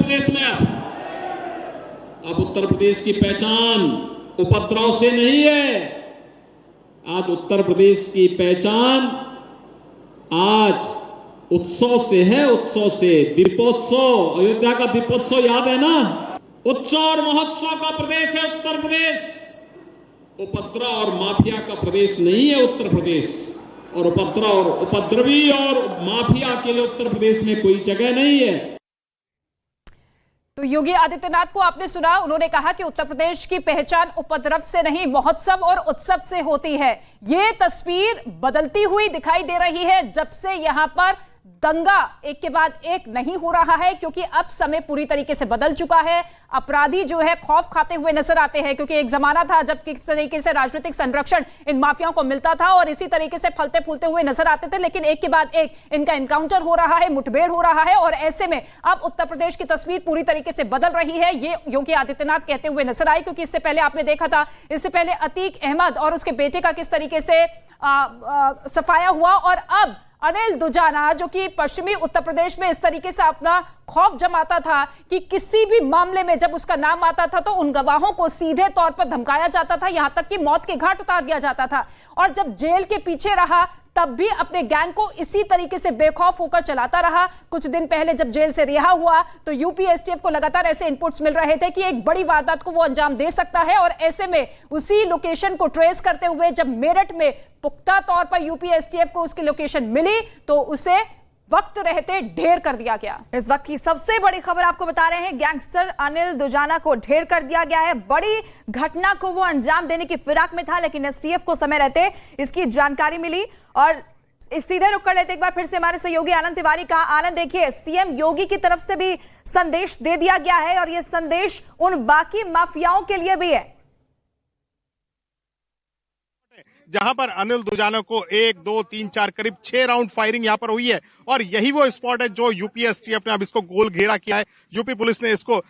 प्रदेश में। अब उत्तर प्रदेश की पहचान उपद्रव से नहीं है, आज उत्तर प्रदेश की पहचान आज उत्सव से है, उत्सव से। दीपोत्सव, अयोध्या का दीपोत्सव याद है ना? उत्सव और महोत्सव का प्रदेश है उत्तर प्रदेश, उपद्रव और माफिया का प्रदेश नहीं है उत्तर प्रदेश। और उपद्रव और उपद्रवी और माफिया के लिए उत्तर प्रदेश में कोई जगह नहीं है। तो योगी आदित्यनाथ को आपने सुना, उन्होंने कहा कि उत्तर प्रदेश की पहचान उपद्रव से नहीं महोत्सव और उत्सव से होती है। ये तस्वीर बदलती हुई दिखाई दे रही है जब से यहां पर दंगा एक के बाद एक नहीं हो रहा है, क्योंकि अब समय पूरी तरीके से बदल चुका है। अपराधी जो है खौफ खाते हुए नजर आते हैं, क्योंकि एक जमाना था जब किस तरीके से राजनीतिक संरक्षण इन माफियाओं को मिलता था और इसी तरीके से फलते फूलते हुए नजर आते थे, लेकिन एक के बाद एक इनका एनकाउंटर हो रहा है, मुठभेड़ हो रहा है। और ऐसे में अब उत्तर प्रदेश की तस्वीर पूरी तरीके से बदल रही है, ये योगी आदित्यनाथ कहते हुए नजर आए। क्योंकि इससे पहले आपने देखा था, इससे पहले अतीक अहमद और उसके बेटे का किस तरीके से सफाया हुआ, और अब अनिल दुजाना जो कि पश्चिमी उत्तर प्रदेश में इस तरीके से अपना खौफ जमाता था कि किसी भी मामले में जब उसका नाम आता था तो उन गवाहों को सीधे तौर पर धमकाया जाता था, यहां तक कि मौत के घाट उतार दिया जाता था। और जब जेल के पीछे रहा तब भी अपने गैंग को इसी तरीके से बेखौफ होकर चलाता रहा। कुछ दिन पहले जब जेल से रिहा हुआ तो यूपी एसटीएफ को लगातार ऐसे इनपुट्स मिल रहे थे कि एक बड़ी वारदात को वो अंजाम दे सकता है, और ऐसे में उसी लोकेशन को ट्रेस करते हुए जब मेरठ में पुख्ता तौर पर यूपी एसटीएफ को उसकी लोकेशन मिली तो उसे वक्त रहते ढेर कर दिया गया। इस वक्त की सबसे बड़ी खबर आपको बता रहे हैं, गैंगस्टर अनिल दुजाना को ढेर कर दिया गया है। बड़ी घटना को वो अंजाम देने की फिराक में था, लेकिन एसटीएफ को समय रहते इसकी जानकारी मिली। और सीधे रुक कर लेते एक बार फिर से हमारे सहयोगी आनंद तिवारी का। आनंद, देखिए सीएम योगी की तरफ से भी संदेश दे दिया गया है और यह संदेश उन बाकी माफियाओं के लिए भी है। जहां पर अनिल दुजाना को 1, 2, 3, 4 करीब 6 राउंड फायरिंग यहां पर हुई है, और यही वो स्पॉट है जो यूपी एसटीएफ ने अब इसको गोल घेरा किया है। यूपी पुलिस ने इसको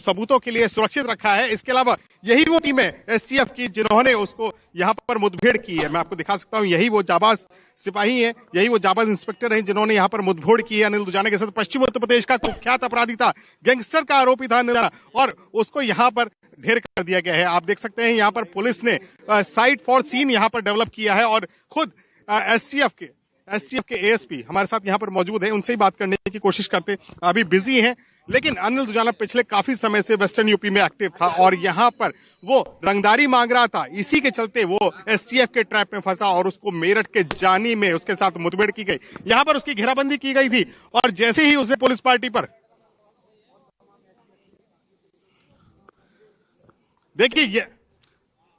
सबूतों के लिए सुरक्षित रखा है। इसके अलावा यही वो टीम है एसटीएफ की जिन्होंने उसको यहां पर मुठभेड़ की है। मैं आपको दिखा सकता हूं, यही वो जाबाज सिपाही है, यही वो जाबाज इंस्पेक्टर है जिन्होंने यहां पर मुठभेड़ की है अनिल दुजाना के साथ। पश्चिम उत्तर प्रदेश का कुख्यात अपराधी था, गैंगस्टर का आरोपी था अनिल दुजाना, और उसको यहां पर ढेर कर दिया गया है। आप देख सकते हैं यहां पर पुलिस ने साइट फॉर सीन यहां पर डेवलप किया है, और खुद एसटीएफ के एएसपी हमारे साथ यहां पर मौजूद हैं, उनसे ही बात करने की कोशिश करते। अभी बिजी हैं, लेकिन अनिल दुजाना पिछले काफी समय से वेस्टर्न यूपी में एक्टिव था और यहां पर वो रंगदारी मांग रहा था। इसी के चलते वो एसटीएफ के ट्रैप में फंसा और उसको मेरठ के जानी में उसके साथ मुठभेड़ की गई। यहां पर उसकी घेराबंदी की गई थी, और जैसे ही उसने पुलिस पार्टी पर, देखिए ये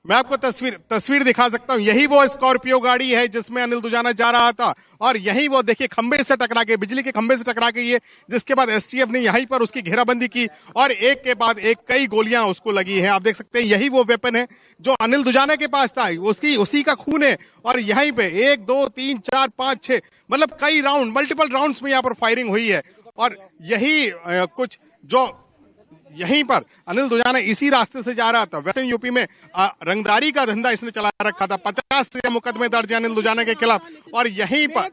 मैं आपको तस्वीर दिखा सकता हूं, यही वो स्कॉर्पियो गाड़ी है जिसमें अनिल दुजाना जा रहा था, और यही वो देखिए खंबे से टकरा के, बिजली के खंबे से टकरा गई है, जिसके बाद एसटीएफ ने यहीं पर उसकी घेराबंदी की और एक के बाद एक कई गोलियां उसको लगी हैं। आप देख सकते हैं यही वो वेपन है जो अनिल दुजाना के पास था, उसी का खून है, और यहीं पे 1, 2, 3, 4, 5, 6 मतलब कई राउंड, मल्टीपल राउंड्स में यहां पर फायरिंग हुई है। और यही कुछ जो यहीं पर अनिल दुजाना इसी रास्ते से जा रहा था। वेस्टर्न यूपी में रंगदारी का धंधा इसने चला रखा था। 50 से मुकदमे दर्ज अनिल दुजाना के खिलाफ, और यहीं पर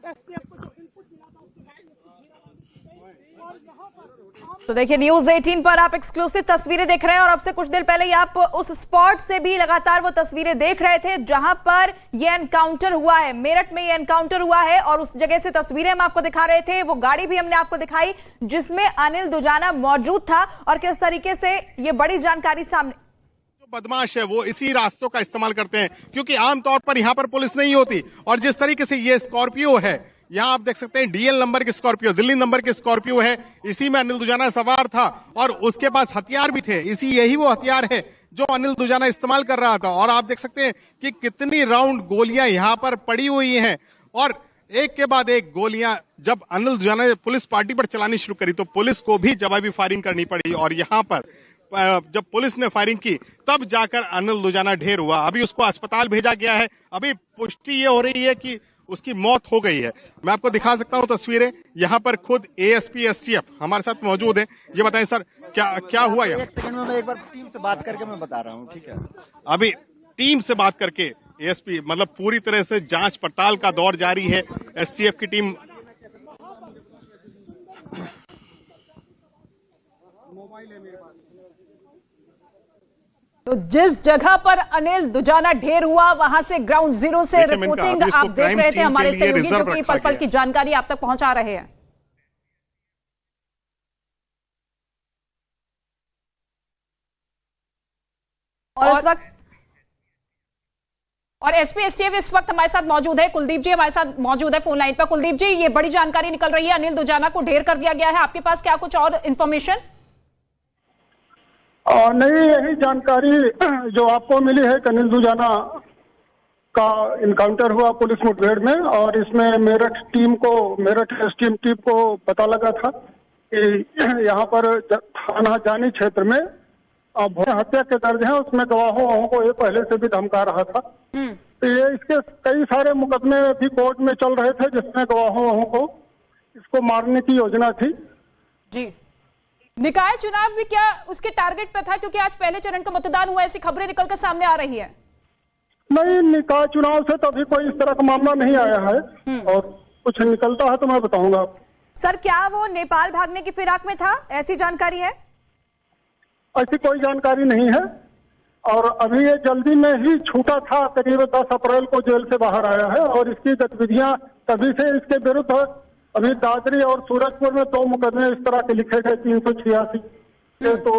तो देखिए न्यूज 18 पर आप एक्सक्लूसिव तस्वीरें देख रहे हैं, और अब से कुछ देर पहले ही आप उस स्पॉट से भी लगातार वो तस्वीरें देख रहे थे जहां पर ये एनकाउंटर हुआ है। मेरठ में ये एनकाउंटर हुआ है और उस जगह से तस्वीरें हम आपको दिखा रहे थे। वो गाड़ी भी हमने आपको दिखाई जिसमें अनिल दुजाना मौजूद था, और किस तरीके से ये बड़ी जानकारी सामने। बदमाश है वो इसी रास्तों का इस्तेमाल करते हैं, क्योंकि आमतौर पर यहाँ पर पुलिस नहीं होती। और जिस तरीके से ये स्कॉर्पियो है, यहाँ आप देख सकते हैं डीएल नंबर की स्कॉर्पियो, दिल्ली नंबर की स्कॉर्पियो है, इसी में अनिल दुजाना सवार था और उसके पास हथियार भी थे। यही वो हथियार है जो अनिल दुजाना इस्तेमाल कर रहा था। और आप देख सकते हैं कि कितनी राउंड गोलियां यहाँ पर पड़ी हुई हैं, और एक के बाद एक गोलियां जब अनिल दुजाना ने पुलिस पार्टी पर चलानी शुरू करी तो पुलिस को भी जवाबी फायरिंग करनी पड़ी, और यहाँ पर जब पुलिस ने फायरिंग की तब जाकर अनिल दुजाना ढेर हुआ। अभी उसको अस्पताल भेजा गया है। अभी पुष्टि ये हो रही है कि उसकी मौत हो गई है। मैं आपको दिखा सकता हूं तस्वीरें, यहाँ पर खुद एएसपी एसटीएफ हमारे साथ मौजूद हैं। ये बताएं सर, क्या हुआ यहाँ? एक सेकंड में मैं एक बार टीम से बात करके मैं बता रहा हूँ, ठीक है? अभी टीम से बात करके एएसपी मतलब पूरी तरह से जांच पड़ताल का दौर जारी है। एसटीएफ की टीम तो जिस जगह पर अनिल दुजाना ढेर हुआ वहां से ग्राउंड जीरो से देखिए, रिपोर्टिंग अभी इसको आप देख क्राइम रहे थे सीन के हमारे लिए सहयोगी जो रिजर्व कि रखा पल पल गया की जानकारी आप तक पहुंचा रहे हैं। और इस वक्त और एसपी एसटीएफ इस वक्त हमारे साथ मौजूद है, कुलदीप जी हमारे साथ मौजूद है फोन लाइन पर। कुलदीप जी, ये बड़ी जानकारी निकल रही है, अनिल दुजाना को ढेर कर दिया गया है, आपके पास क्या कुछ और इन्फॉर्मेशन? नहीं, यही जानकारी जो आपको मिली है कि अनिल दुजाना का इनकाउंटर हुआ पुलिस मुठभेड़ में, और इसमें मेरठ एसटीएफ टीम को पता लगा था कि यहाँ पर थाना जानी क्षेत्र में हत्या के दर्ज है, उसमें गवाहों को ये पहले से भी धमका रहा था। तो ये इसके कई सारे मुकदमे भी कोर्ट में चल रहे थे जिसमें गवाहों को इसको मारने की योजना थी। जी, निकाय चुनाव भी क्या उसके टारगेट पे था, क्योंकि आज पहले चरण का मतदान हुआ, ऐसी खबरें निकलकर सामने आ रही है? नहीं, निकाय चुनाव से तो अभी कोई इस तरह का मामला नहीं आया है, और कुछ निकलता है तो मैं बताऊंगा। सर, क्या वो नेपाल भागने की फिराक में था, ऐसी जानकारी है? ऐसी कोई जानकारी नहीं है, और अभी ये जल्दी में ही छूटा था, करीब 10 अप्रैल को जेल से बाहर आया है, और इसकी गतिविधियां तभी से इसके विरुद्ध अभी दादरी और सूरजपुर में 2 मुकदमे इस तरह के लिखे गए 386 के। तो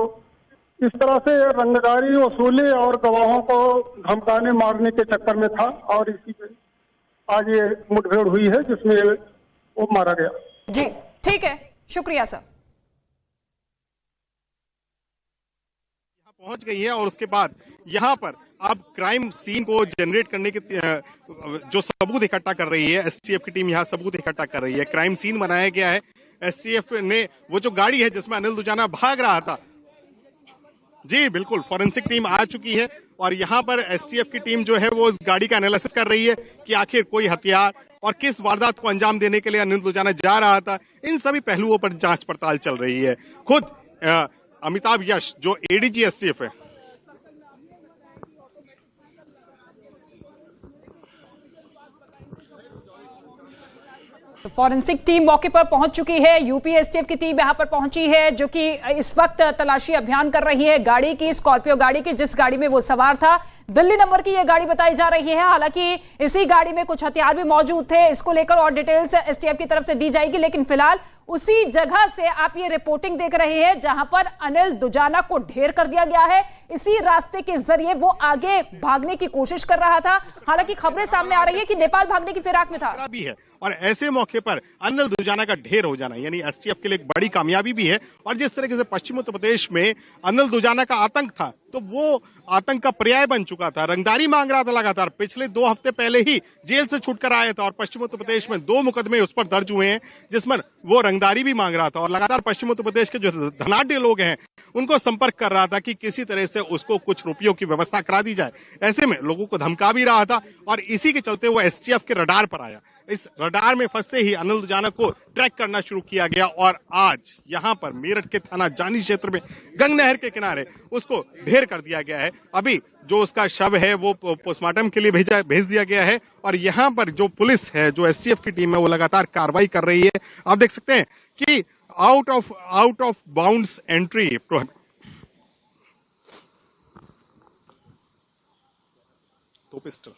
इस तरह से रंगदारी वसूली और गवाहों को धमकाने मारने के चक्कर में था, और इसी पे आज ये मुठभेड़ हुई है जिसमें वो मारा गया। जी ठीक है, शुक्रिया सर। पहुंच गई है, और उसके बाद यहां पर अब क्राइम सीन को जनरेट करने के जो सबूत इकट्ठा कर रही है एसटीएफ की टीम, यहां सबूत इकट्ठा कर रही है। क्राइम सीन बनाया गया है, एसटीएफ ने वो जो गाड़ी है जिसमें अनिल दुजाना भाग रहा था, जी बिल्कुल, फॉरेंसिक टीम आ चुकी है, और यहां पर एसटीएफ की टीम जो है वो इस गाड़ी का एनालिसिस कर रही है कि आखिर कोई हथियार और किस वारदात को अंजाम देने के लिए अनिल दुजाना जा रहा था। इन सभी पहलुओं पर जांच पड़ताल चल रही है। खुद अमिताभ यश जो एडीजी एसटीएफ है, तो फॉरेंसिक टीम मौके पर पहुंच चुकी है, यूपी एसटीएफ की टीम यहां पर पहुंची है जो कि इस वक्त तलाशी अभियान कर रही है गाड़ी की, स्कॉर्पियो गाड़ी की, जिस गाड़ी में वो सवार था। दिल्ली नंबर की यह गाड़ी बताई जा रही है, हालांकि इसी गाड़ी में कुछ हथियार भी मौजूद थे। इसको लेकर और डिटेल्स एसटीएफ की तरफ से दी जाएगी, लेकिन फिलहाल उसी जगह से आप ये रिपोर्टिंग देख रहे हैं जहां पर अनिल दुजाना को ढेर कर दिया गया है। इसी रास्ते के जरिए वो आगे भागने की कोशिश कर रहा था, हालांकि खबरें सामने आ रही है कि नेपाल भागने की फिराक में था भी है, और ऐसे मौके पर अनिल दुजाना का ढेर हो जाना यानी एसटीएफ के लिए एक बड़ी कामयाबी भी है। और जिस तरीके से पश्चिम उत्तर प्रदेश में अनिल दुजाना का आतंक था, तो वो आतंक का पर्याय बन चुका था, रंगदारी मांग रहा था लगातार। पिछले 2 हफ्ते पहले ही जेल से छूटकर आया था, और पश्चिम उत्तर प्रदेश में 2 मुकदमे उस पर दर्ज हुए हैं जिसमें वो रंगदारी भी मांग रहा था, और लगातार पश्चिम उत्तर प्रदेश के जो धनाढ्य लोग हैं उनको संपर्क कर रहा था कि किसी तरह से उसको कुछ रुपयों की व्यवस्था करा दी जाए। ऐसे में लोगों को धमका भी रहा था, और इसी के चलते वो एसटीएफ के रडार पर आया। इस रडार में फंसते ही अनिल दुजाना को ट्रैक करना शुरू किया गया, और आज यहां पर मेरठ के थाना जानी क्षेत्र में गंग नहर के किनारे उसको ढेर कर दिया गया है। अभी जो उसका शव है वो पोस्टमार्टम के लिए भेज दिया गया है, और यहां पर जो पुलिस है, जो एसटीएफ की टीम है, वो लगातार कार्रवाई कर रही है। आप देख सकते हैं कि आउट ऑफ बाउंड्स एंट्री तो पिस्टल